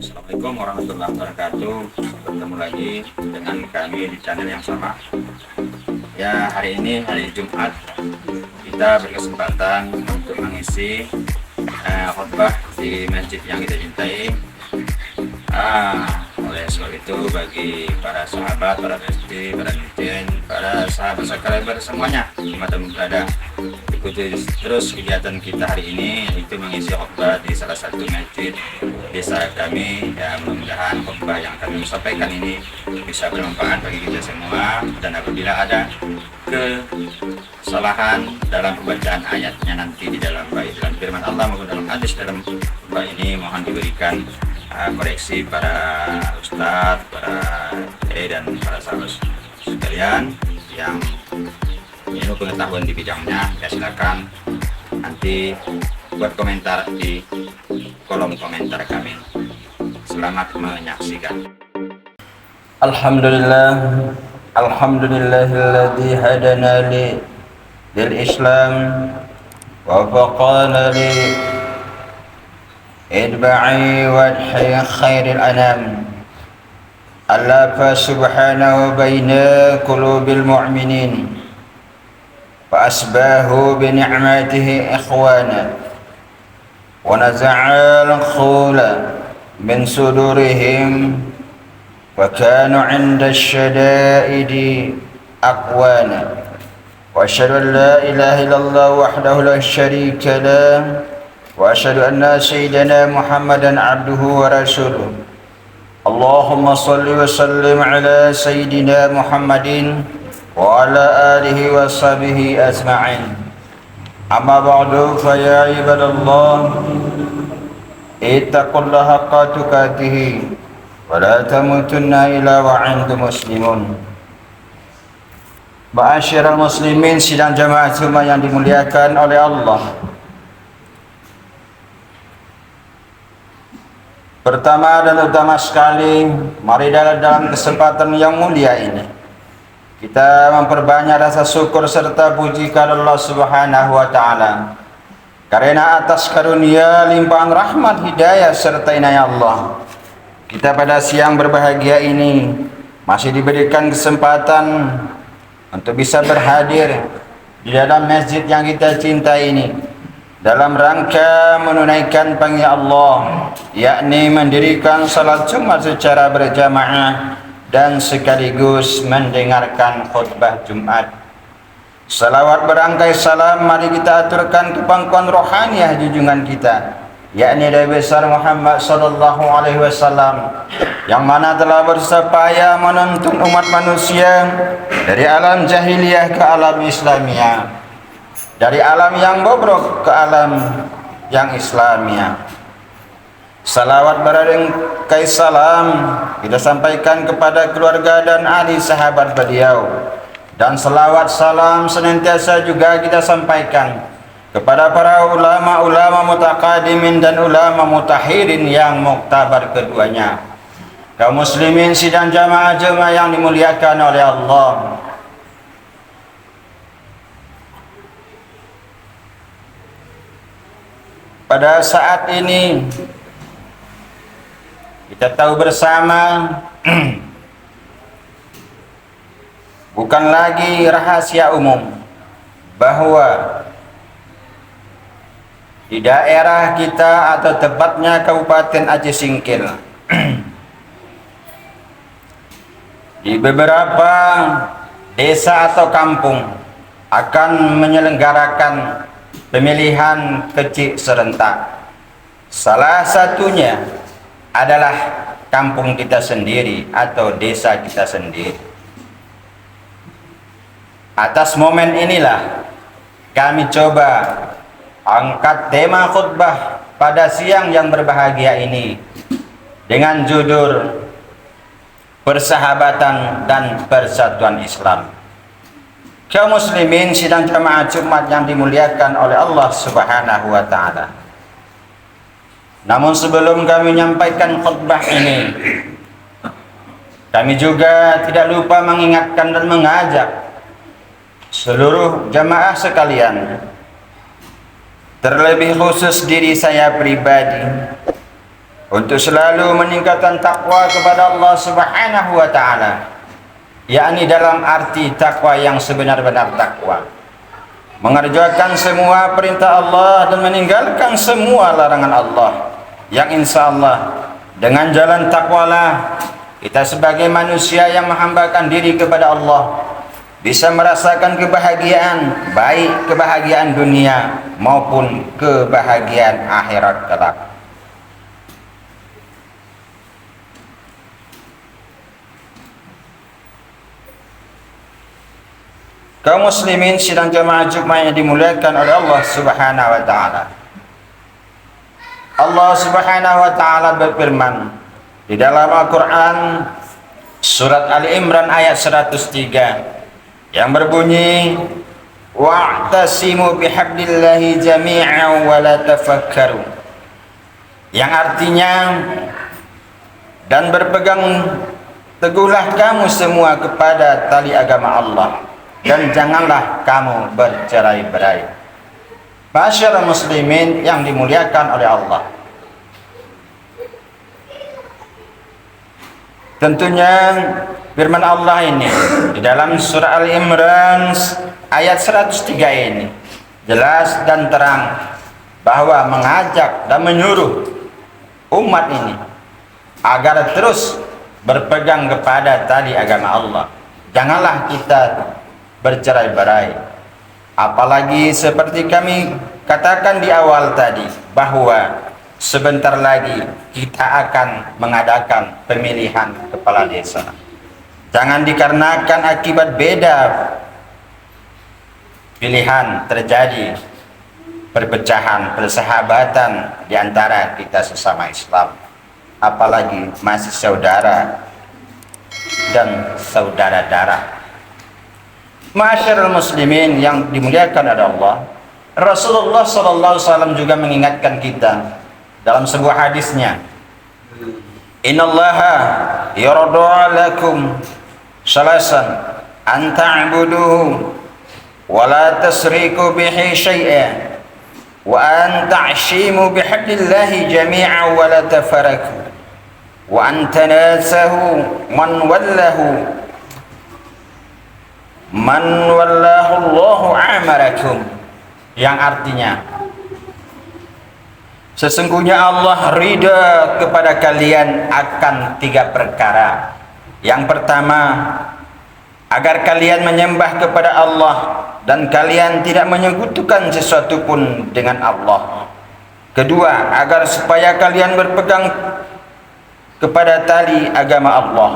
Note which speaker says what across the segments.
Speaker 1: Assalamualaikum warahmatullahi wabarakatuh. Bertemu lagi dengan kami di channel yang sama. Ya, hari ini hari Jumat kita berkesempatan untuk mengisi khotbah di masjid yang kita cintai. Oleh sebab itu bagi para sahabat, para besti, para netizen, para sahabat subscriber semuanya dimanapun berada, ikuti terus kegiatan kita hari ini, yaitu mengisi khotbah di salah satu masjid desa kami. Ya, mudah-mudahan khotbah yang kami sampaikan ini bisa bermanfaat bagi kita semua, dan apabila ada kesalahan dalam pembacaan ayatnya nanti di dalam baik dalam firman Allah maupun dalam hadis dalam khotbah ini, mohon diberikan koreksi para ustadz, para dan para sahabat sekalian yang punya pengetahuan di bidangnya. Ya, silakan nanti buat komentar di kolom komentar kami. Selamat menyaksikan.
Speaker 2: Alhamdulillah, alhamdulillahilladzi hadana lil Islam wa wafaqana li idba'i wadhi khairil anam. Allafa subhanahu baina qulubil mu'minin fa asbahu bi ni'matihi ikhwana wa naza'al khula min sudurihim wa kanu 'inda asyada'idi aqwana. Wa asyhadu an la ilaha illallah wahdahu la syarika lah wa asyhadu anna sayyidana Muhammadan abduhu wa rasuluh. Allahumma salli wa sallim ala sayyidina Muhammadin wa ala alihi wa sahbihi ajma'in. Amma ba'du, fa ya ibadallah, ittaqullaha haqqa tuqatih wa la tamutunna illa wa antum muslimun. Ma'asyiral muslimin, sidang jamaah Jumat yang dimuliakan oleh Allah. Pertama dan utama sekali, mari dalam kesempatan yang mulia ini kita memperbanyak rasa syukur serta puji kepada Allah Subhanahu wa taala, karena atas karunia limpahan rahmat, hidayah serta inayah Allah, kita pada siang berbahagia ini masih diberikan kesempatan untuk bisa berhadir di dalam masjid yang kita cintai ini dalam rangka menunaikan panggilan Allah, yakni mendirikan salat Jumat secara berjamaah dan sekaligus mendengarkan khutbah Jumat. Salawat berangkai salam mari kita aturkan ke pangkuan rohaniah junjungan kita, yakni Nabi besar Muhammad sallallahu alaihi wasallam, yang mana telah bersepaya menuntun umat manusia dari alam jahiliyah ke alam Islamiyah, dari alam yang bobrok ke alam yang Islamiyah. Salawat berangkai salam kita sampaikan kepada keluarga dan ahli sahabat beliau, dan salawat salam senantiasa juga kita sampaikan kepada para ulama-ulama mutaqaddimin dan ulama mutahirin yang muktabar keduanya. Kaum muslimin sidang jamaah yang dimuliakan oleh Allah, pada saat ini kita tahu bersama bukan lagi rahasia umum bahwa di daerah kita atau tepatnya Kabupaten Aceh Singkil di beberapa desa atau kampung akan menyelenggarakan pemilihan kecil serentak. Salah satunya adalah kampung kita sendiri atau desa kita sendiri. Atas momen inilah kami coba angkat tema khutbah pada siang yang berbahagia ini dengan judul Persahabatan dan Persatuan Islam. Kaum muslimin sidang jamaah Jumat yang dimuliakan oleh Allah Subhanahu wa taala. Namun sebelum kami menyampaikan khutbah ini, kami juga tidak lupa mengingatkan dan mengajak seluruh jamaah sekalian, terlebih khusus diri saya pribadi, untuk selalu meningkatkan takwa kepada Allah Subhanahu wa taala, yakni dalam arti takwa yang sebenar-benar takwa, mengerjakan semua perintah Allah dan meninggalkan semua larangan Allah, yang insya Allah dengan jalan takwalah kita sebagai manusia yang menghambakan diri kepada Allah bisa merasakan kebahagiaan, baik kebahagiaan dunia maupun kebahagiaan akhirat kelak. Kaum muslimin sidang jamaah Jumat yang dimuliakan oleh Allah Subhanahu wa taala. Allah Subhanahu wa taala berfirman di dalam Al-Qur'an surat Ali Imran ayat 103 yang berbunyi wa'tasimu bihablillahi jami'an wa la tafakkaru, yang artinya dan berpegang teguhlah kamu semua kepada tali agama Allah dan janganlah kamu bercerai-berai. Masyarakat muslimin yang dimuliakan oleh Allah, tentunya firman Allah ini di dalam surah Al-Imran ayat 103 ini jelas dan terang bahwa mengajak dan menyuruh umat ini agar terus berpegang kepada tali agama Allah. Janganlah kita bercerai-berai, apalagi seperti kami katakan di awal tadi bahwa sebentar lagi kita akan mengadakan pemilihan kepala desa. Jangan dikarenakan akibat beda pilihan terjadi perpecahan, persahabatan di antara kita sesama Islam, apalagi masih saudara dan saudara darah. Masyarul muslimin yang dimuliakan oleh Allah, Rasulullah SAW juga mengingatkan kita dalam sebuah hadisnya, innallaha yarda lakum salasan an ta'buduhu wa la tasriku bihi syai'an wa an ta'shimu bihablillahi jami'an wa la tafaraku wa an tanasahu man wallahu Allahu amarakum, yang artinya sesungguhnya Allah ridha kepada kalian akan 3 perkara. Yang pertama, agar kalian menyembah kepada Allah dan kalian tidak menyekutukan sesuatu pun dengan Allah. Kedua, agar supaya kalian berpegang kepada tali agama Allah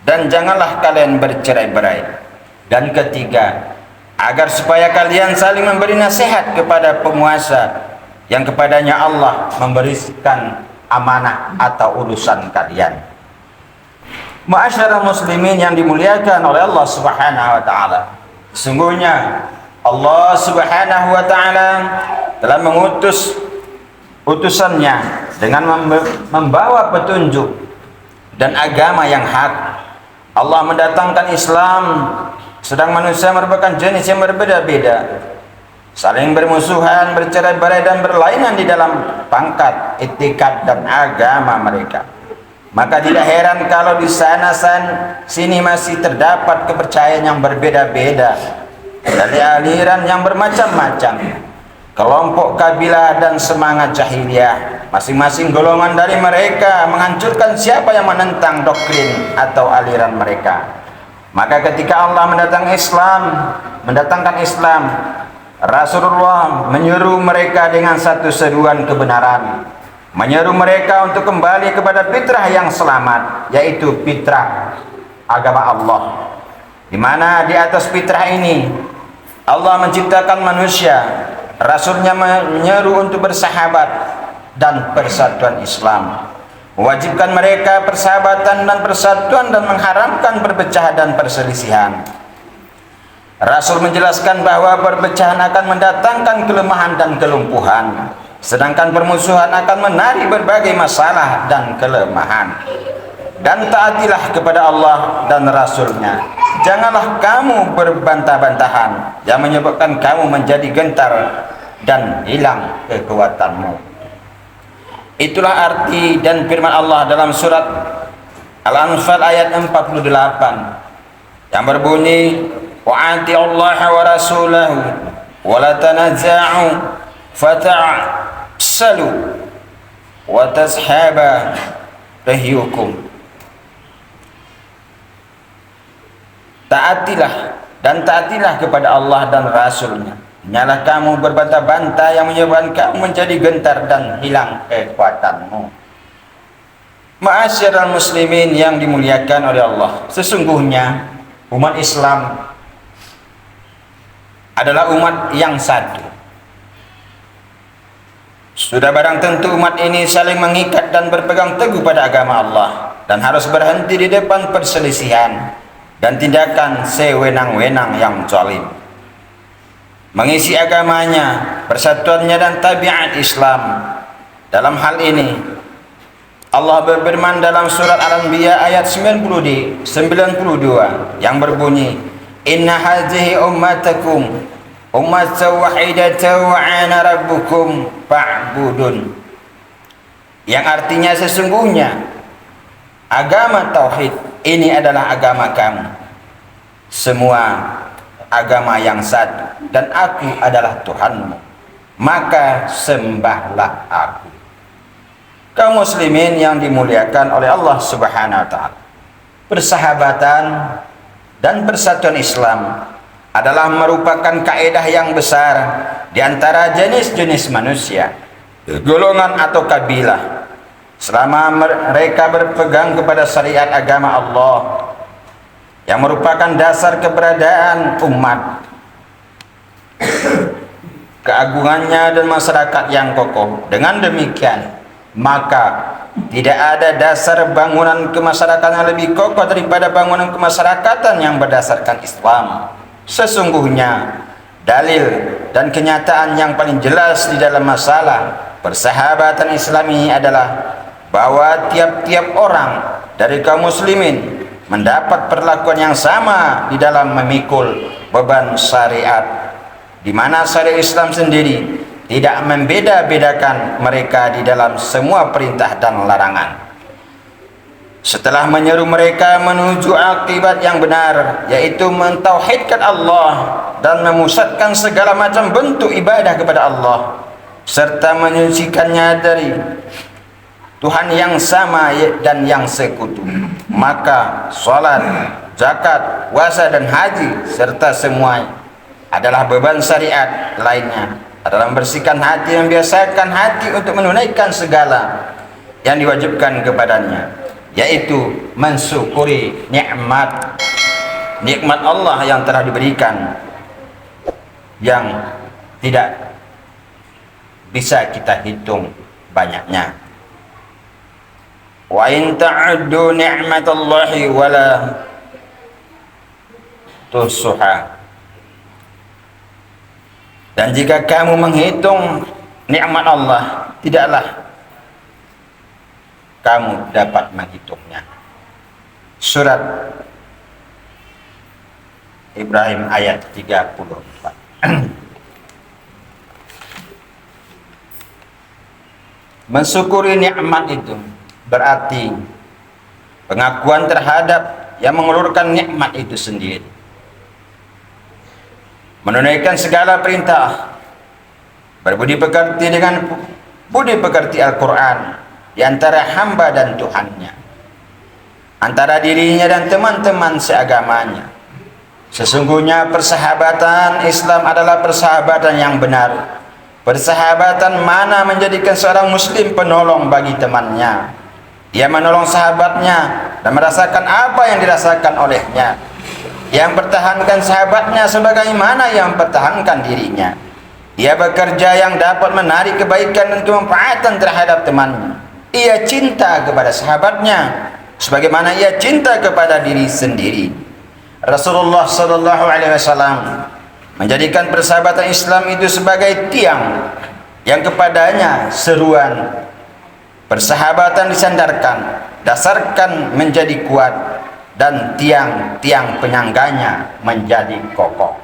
Speaker 2: dan janganlah kalian bercerai-berai. Dan ketiga, agar supaya kalian saling memberi nasihat kepada penguasa yang kepadanya Allah memberikan amanah atau urusan kalian. Ma'asyiral muslimin yang dimuliakan oleh Allah Subhanahu wa taala, sesungguhnya Allah Subhanahu wa taala telah mengutus utusannya dengan membawa petunjuk dan agama yang hak. Allah mendatangkan Islam, sedang manusia merupakan jenis yang berbeda-beda, saling bermusuhan, bercerai-berai dan berlainan di dalam pangkat, itikad dan agama mereka. Maka tidak heran kalau di sana sini masih terdapat kepercayaan yang berbeda-beda dari aliran yang bermacam-macam, kelompok, kabilah dan semangat jahiliyah. Masing-masing golongan dari mereka menghancurkan siapa yang menentang doktrin atau aliran mereka. Maka ketika Allah mendatangkan Islam, Rasulullah menyuruh mereka dengan satu seruan kebenaran, menyuruh mereka untuk kembali kepada fitrah yang selamat, yaitu fitrah agama Allah, di mana di atas fitrah ini Allah menciptakan manusia. Rasulnya menyeru untuk bersahabat dan persatuan Islam, mewajibkan mereka persahabatan dan persatuan dan mengharamkan perpecahan dan perselisihan. Rasul menjelaskan bahwa perpecahan akan mendatangkan kelemahan dan kelumpuhan, sedangkan permusuhan akan menarik berbagai masalah dan kelemahan. Dan taatilah kepada Allah dan Rasulnya. Janganlah kamu berbantah-bantahan yang menyebabkan kamu menjadi gentar dan hilang kekuatanmu. Itulah arti dan firman Allah dalam surat Al-Anfal ayat 48 yang berbunyi, wa ati'ullaha wa rasulahu wa la tanaza'u fata'salu wa tashaba rahyukum. Taatilah kepada Allah dan Rasulnya. Nyalah kamu berbantah-bantah yang menyebabkan kamu menjadi gentar dan hilang kekuatanmu. Ma'asyiral muslimin yang dimuliakan oleh Allah, sesungguhnya umat Islam adalah umat yang satu. Sudah barang tentu umat ini saling mengikat dan berpegang teguh pada agama Allah dan harus berhenti di depan perselisihan dan tindakan sewenang-wenang yang zalim. Mengisi agamanya, persatuannya dan tabiat Islam. Dalam hal ini Allah berfirman dalam surat Al-Anbiya ayat 92 yang berbunyi, inna hadhihi ummatakum ummatan wahidatan wa ana rabbukum fa'budun, yang artinya sesungguhnya agama tauhid ini adalah agama kamu, semua agama yang satu, dan aku adalah Tuhanmu, maka sembahlah aku. Kaum muslimin yang dimuliakan oleh Allah Subhanahu wa taala, persahabatan dan persatuan Islam adalah merupakan kaidah yang besar di antara jenis-jenis manusia, golongan atau kabilah, selama mereka berpegang kepada syariat agama Allah yang merupakan dasar keberadaan umat, keagungannya dan masyarakat yang kokoh. Dengan demikian, maka tidak ada dasar bangunan kemasyarakatan yang lebih kokoh daripada bangunan kemasyarakatan yang berdasarkan Islam. Sesungguhnya dalil dan kenyataan yang paling jelas di dalam masalah persahabatan Islam ini adalah bahwa tiap-tiap orang dari kaum muslimin mendapat perlakuan yang sama di dalam memikul beban syariat, di mana syariat Islam sendiri tidak membeda-bedakan mereka di dalam semua perintah dan larangan. Setelah menyeru mereka menuju akibat yang benar, yaitu mentauhidkan Allah dan memusatkan segala macam bentuk ibadah kepada Allah, serta menyucikannya dari Tuhan yang sama dan yang sekutu, maka salat, zakat, puasa dan haji serta semua adalah beban syariat lainnya adalah membersihkan hati, membiasakan hati untuk menunaikan segala yang diwajibkan kepadanya, yaitu mensyukuri nikmat Allah yang telah diberikan, yang tidak bisa kita hitung banyaknya. Wa in ta'uddu ni'matallahi wala tuhsuha. Dan jika kamu menghitung nikmat Allah, tidaklah kamu dapat menghitungnya. Surat Ibrahim ayat 34. Mensyukuri nikmat itu berarti pengakuan terhadap yang mengeluarkan nikmat itu sendiri, menunaikan segala perintah, berbudi pekerti dengan budi pekerti Al-Quran di antara hamba dan Tuhannya, antara dirinya dan teman-teman seagamanya. Sesungguhnya persahabatan Islam adalah persahabatan yang benar, persahabatan mana menjadikan seorang muslim penolong bagi temannya, dia menolong sahabatnya dan merasakan apa yang dirasakan olehnya, yang pertahankan sahabatnya sebagaimana yang pertahankan dirinya. Ia bekerja yang dapat menarik kebaikan dan kemanfaatan terhadap temannya. Ia cinta kepada sahabatnya sebagaimana ia cinta kepada diri sendiri. Rasulullah SAW menjadikan persahabatan Islam itu sebagai tiang yang kepadanya seruan persahabatan disandarkan, dasarkan menjadi kuat, dan tiang-tiang penyangganya menjadi kokoh.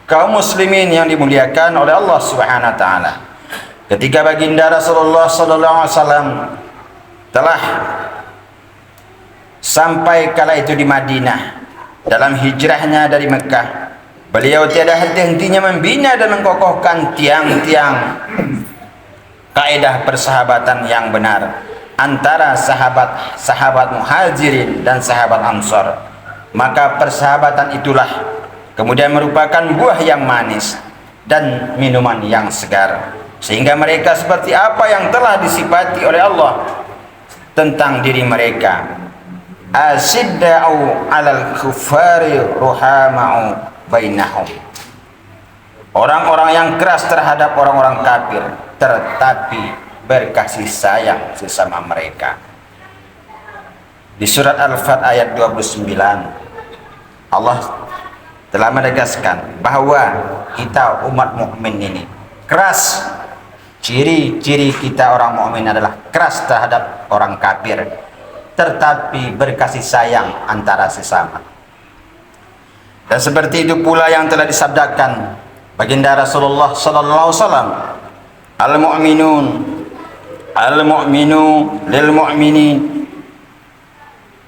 Speaker 2: Kaum muslimin yang dimuliakan oleh Allah Subhanahu wa taala, ketika baginda Rasulullah sallallahu alaihi wasallam telah sampai kala itu di Madinah dalam hijrahnya dari Mekah, beliau tiada henti-hentinya membina dan mengkokohkan tiang-tiang kaidah persahabatan yang benar antara sahabat Muhajirin dan sahabat Ansor. Maka persahabatan itulah kemudian merupakan buah yang manis dan minuman yang segar, sehingga mereka seperti apa yang telah disifati oleh Allah tentang diri mereka, asidda'u 'alal kuffari ruhama'u bainahum, orang-orang yang keras terhadap orang-orang kafir tetapi berkasih sayang sesama mereka. Di surat Al-Fat ayat 29 Allah telah menegaskan bahwa kita umat mukmin ini keras. Ciri-ciri kita orang mukmin adalah keras terhadap orang kafir tetapi berkasih sayang antara sesama. Dan seperti itu pula yang telah disabdakan baginda Rasulullah sallallahu alaihi wasallam, al-mu'minu lil mu'minin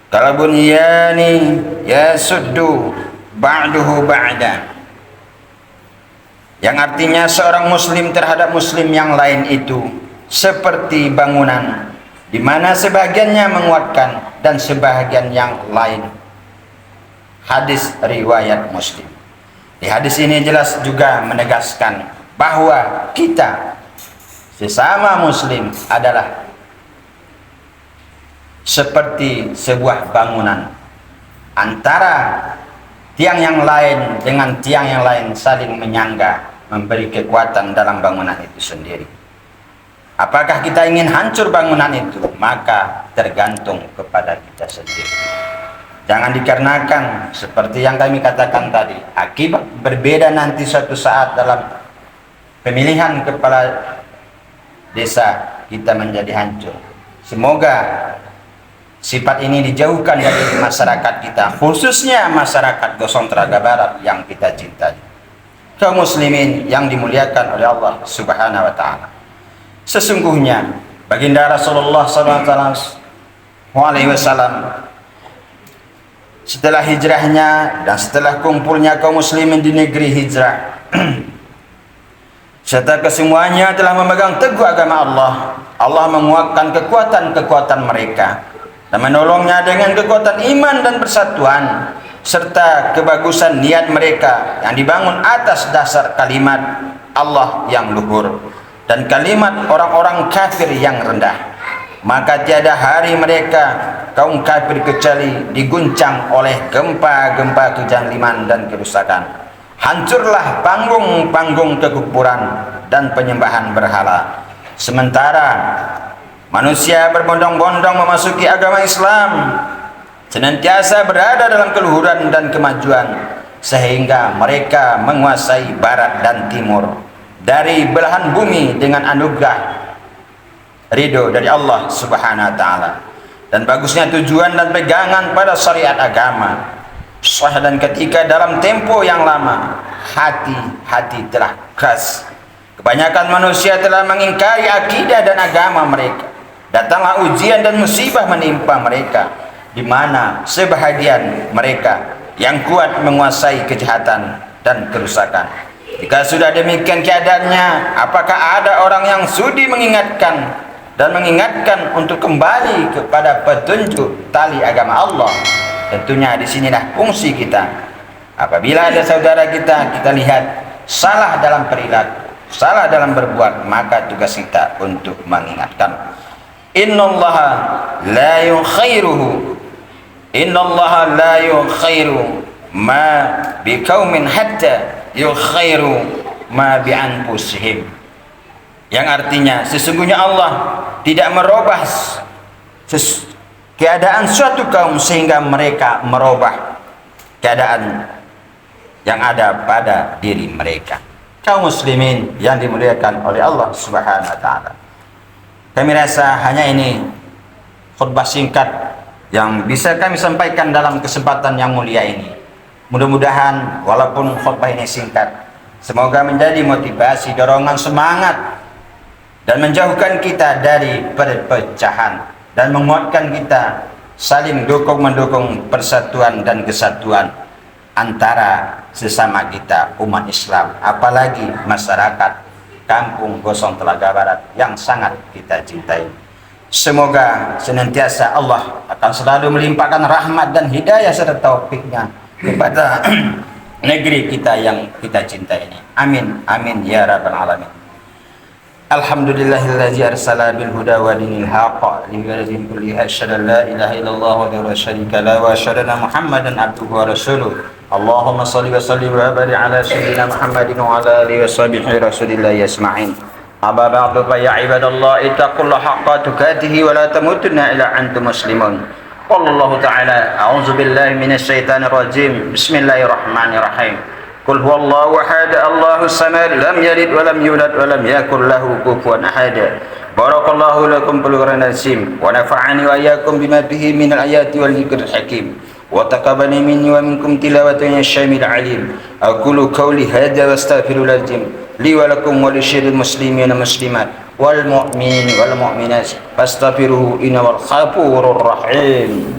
Speaker 2: kal bunyani yasuddu ba'duhu ba'da, yang artinya seorang muslim terhadap muslim yang lain itu seperti bangunan di mana sebagiannya menguatkan dan sebagian yang lain. Hadis riwayat Muslim. Di hadis ini jelas juga menegaskan bahwa kita sesama muslim adalah seperti sebuah bangunan, antara tiang yang lain dengan tiang yang lain saling menyangga, memberi kekuatan dalam bangunan itu sendiri. Apakah kita ingin hancur bangunan itu? Maka tergantung kepada kita sendiri. Jangan dikarenakan seperti yang kami katakan tadi, akibat berbeda nanti suatu saat dalam pemilihan kepala desa kita menjadi hancur. Semoga sifat ini dijauhkan dari masyarakat kita, khususnya masyarakat Gosong Telaga Barat yang kita cintai. Kaum muslimin yang dimuliakan oleh Allah Subhanahu wa taala. Sesungguhnya baginda Rasulullah sallallahu alaihi wasallam setelah hijrahnya dan setelah kumpulnya kaum muslimin di negeri hijrah serta kesemuanya telah memegang teguh agama Allah, Allah menguatkan kekuatan-kekuatan mereka dan menolongnya dengan kekuatan iman dan persatuan serta kebagusan niat mereka yang dibangun atas dasar kalimat Allah yang luhur dan kalimat orang-orang kafir yang rendah. Maka tiada hari mereka kaum kafir kecuali diguncang oleh gempa-gempa kejaliman dan kerusakan. Hancurlah panggung-panggung kekufuran dan penyembahan berhala. Sementara manusia berbondong-bondong memasuki agama Islam, senantiasa berada dalam keluhuran dan kemajuan, sehingga mereka menguasai barat dan timur dari belahan bumi dengan anugerah ridho dari Allah Subhanahu wa taala dan bagusnya tujuan dan pegangan pada syariat agama. Dan ketika dalam tempo yang lama hati-hati telah keras, kebanyakan manusia telah mengingkari akidah dan agama mereka, datanglah ujian dan musibah menimpa mereka, di mana sebahagian mereka yang kuat menguasai kejahatan dan kerusakan. Jika sudah demikian keadaannya, apakah ada orang yang sudi mengingatkan untuk kembali kepada petunjuk tali agama Allah? Tentunya di sinilah fungsi kita. Apabila ada saudara kita lihat salah dalam perilaku, salah dalam berbuat, maka tugas kita untuk mengingatkan. Innallaha la yukhairu ma biqaumin hatta yukhairu ma bi anfusihim. Yang artinya sesungguhnya Allah tidak merubah keadaan suatu kaum sehingga mereka merubah keadaan yang ada pada diri mereka. Kaum muslimin yang dimuliakan oleh Allah Subhanahu wa taala, kami rasa hanya ini khutbah singkat yang bisa kami sampaikan dalam kesempatan yang mulia ini. Mudah-mudahan walaupun khutbah ini singkat, semoga menjadi motivasi, dorongan, semangat dan menjauhkan kita dari perpecahan dan menguatkan kita saling mendukung persatuan dan kesatuan antara sesama kita umat Islam, apalagi masyarakat Kampung Gosong Telaga Barat yang sangat kita cintai. Semoga senantiasa Allah akan selalu melimpahkan rahmat dan hidayah serta taufiknya kepada negeri kita yang kita cintai ini. Amin, amin ya rabbal alamin. Alhamdulillahilladzi arsala bil huda wa dinil haqq liyudhhirahu kulli asyhadu an la ilaha illallah wa la syarika lahu wa asyhadu anna Muhammadan abduhu wa rasuluh. Allahumma shalli wa sallim wa barik ala sayyidina Muhammadin wa ala alihi wa sahbihi rasulillahi ajma'in. Amma ba'du fa ya ibadallah ittaqullaha haqqa tuqatih wa la tamutunna illa antum muslimun. Qala Allah ta'ala a'udzu billahi minasy syaithanir rajim. Bismillahirrahmanirrahim. Qul huwallahu ahad, Allahus samad, lam yalid wa lam yulad wa lam yakul lahu kufuwan ahad. Barakallahu lakum fil Qur'anil azim wa nafa'ani wa iyyakum bima fihi minal ayati wal dzikril hakim. Wa taqabbal minni wa minkum tilawatan syamil alim. Aqulu qawli hadza wa astaghfirullah li wa lakum wa lisyiril muslimin wal muslimat wal mu'minin wal mu'minat fastaghfiruhu innahu ghafurur rahim.